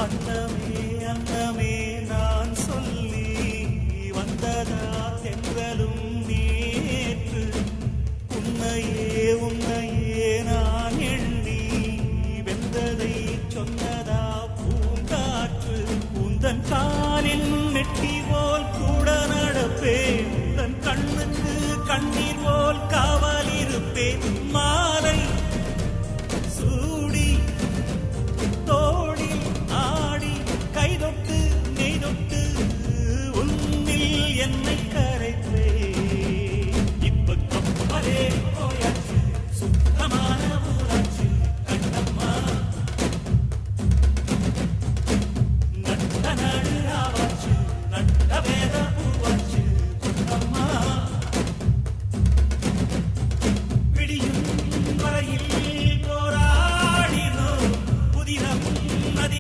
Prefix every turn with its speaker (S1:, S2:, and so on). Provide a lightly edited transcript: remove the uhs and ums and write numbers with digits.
S1: அன்னமே அன்னமே நான் சொல்லி வந்ததா தென்றலும் நேற்று உன்னையே உன்னையே நான் எண்ணி வெந்ததை சொன்னதா பூங்காற்று உந்தன் காலில் நெட்டி போல் கூட நடப்பேன் உந்தன் கண்ணுக்கு கண்ணீர் போல் காவல் இருப்பேன்